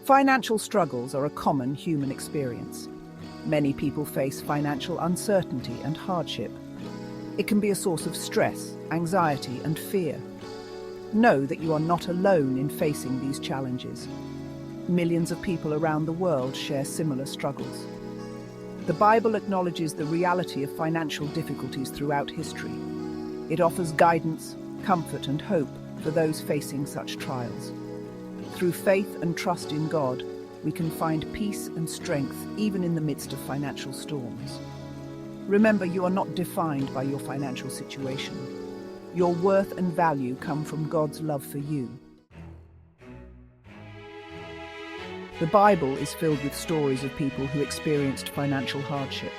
Financial struggles are a common human experience. Many people face financial uncertainty and hardship. It can be a source of stress, anxiety, and fear. Know that you are not alone in facing these challenges. Millions of people around the world share similar struggles. The Bible acknowledges the reality of financial difficulties throughout history. It offers guidance, comfort, and hope for those facing such trials. Through faith and trust in God, we can find peace and strength even in the midst of financial storms. Remember, you are not defined by your financial situation. Your worth and value come from God's love for you. The Bible is filled with stories of people who experienced financial hardship.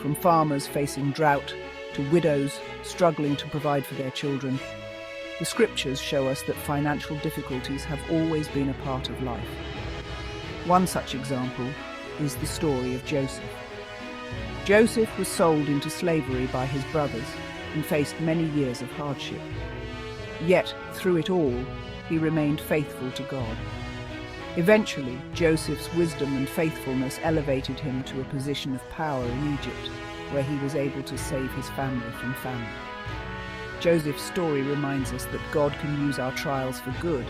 From farmers facing drought to widows struggling to provide for their children, the scriptures show us that financial difficulties have always been a part of life. One such example is the story of Joseph. Joseph was sold into slavery by his brothers and faced many years of hardship. Yet, through it all, he remained faithful to God. Eventually, Joseph's wisdom and faithfulness elevated him to a position of power in Egypt, where he was able to save his family from famine. Joseph's story reminds us that God can use our trials for good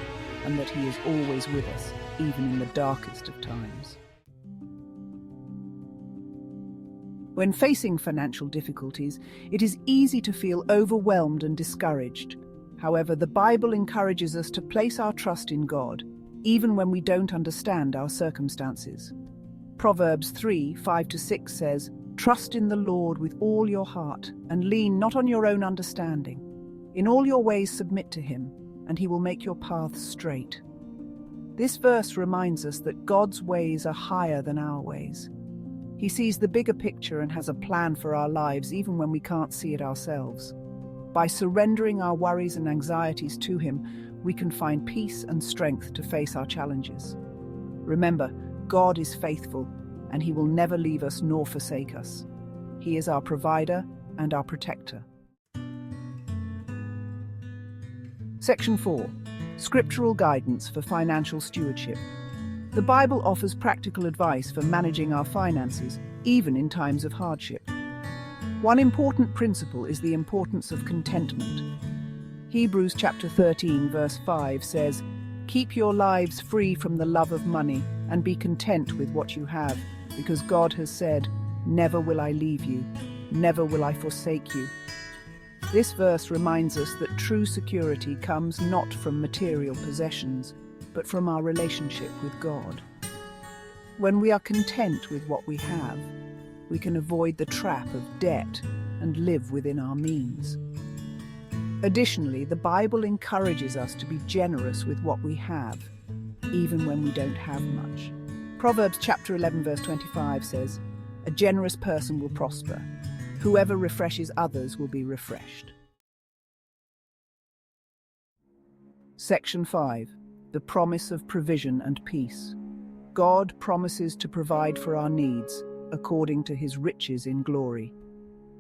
and that he is always with us, even in the darkest of times. When facing financial difficulties, it is easy to feel overwhelmed and discouraged. However, the Bible encourages us to place our trust in God, even when we don't understand our circumstances. Proverbs 3:5-6 says, "Trust in the Lord with all your heart, and lean not on your own understanding. In all your ways submit to him, and he will make your paths straight." This verse reminds us that God's ways are higher than our ways. He sees the bigger picture and has a plan for our lives even when we can't see it ourselves. By surrendering our worries and anxieties to him, we can find peace and strength to face our challenges. Remember, God is faithful, and he will never leave us nor forsake us. He is our provider and our protector. Section 4. Scriptural guidance for financial stewardship. The Bible offers practical advice for managing our finances, even in times of hardship. One important principle is the importance of contentment. Hebrews chapter 13, verse 5 says, "Keep your lives free from the love of money and be content with what you have, because God has said, 'Never will I leave you, never will I forsake you.'" This verse reminds us that true security comes not from material possessions, but from our relationship with God. When we are content with what we have, we can avoid the trap of debt and live within our means. Additionally, the Bible encourages us to be generous with what we have, even when we don't have much. Proverbs chapter 11, verse 25 says, "A generous person will prosper. Whoever refreshes others will be refreshed." Section 5. The promise of provision and peace. God promises to provide for our needs according to his riches in glory.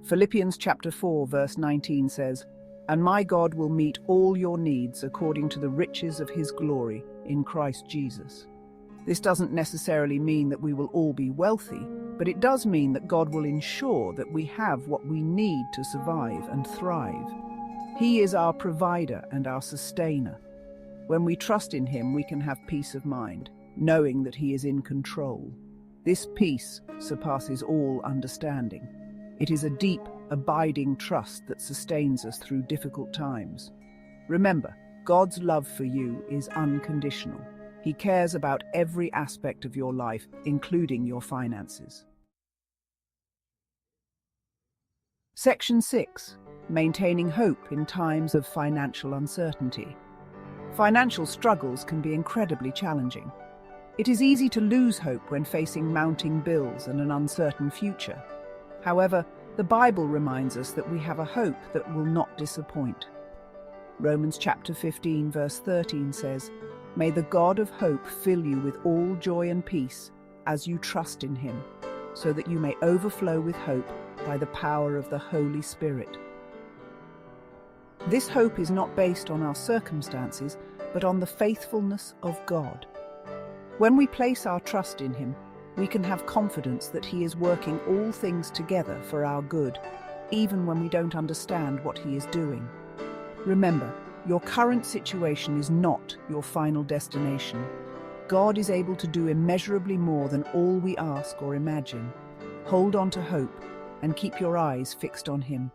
Philippians chapter 4, verse 19 says, "And my God will meet all your needs according to the riches of his glory in Christ Jesus." This doesn't necessarily mean that we will all be wealthy, but it does mean that God will ensure that we have what we need to survive and thrive. He is our provider and our sustainer. When we trust in him, we can have peace of mind, knowing that he is in control. This peace surpasses all understanding. It is a deep, abiding trust that sustains us through difficult times. Remember, God's love for you is unconditional. He cares about every aspect of your life, including your finances. Section 6. Maintaining hope in times of financial uncertainty. Financial struggles can be incredibly challenging. It is easy to lose hope when facing mounting bills and an uncertain future. However, the Bible reminds us that we have a hope that will not disappoint. Romans chapter 15, verse 13 says, "May the God of hope fill you with all joy and peace as you trust in him, so that you may overflow with hope by the power of the Holy Spirit." This hope is not based on our circumstances, but on the faithfulness of God. When we place our trust in Him, we can have confidence that He is working all things together for our good, even when we don't understand what He is doing. Remember, your current situation is not your final destination. God is able to do immeasurably more than all we ask or imagine. Hold on to hope and keep your eyes fixed on Him.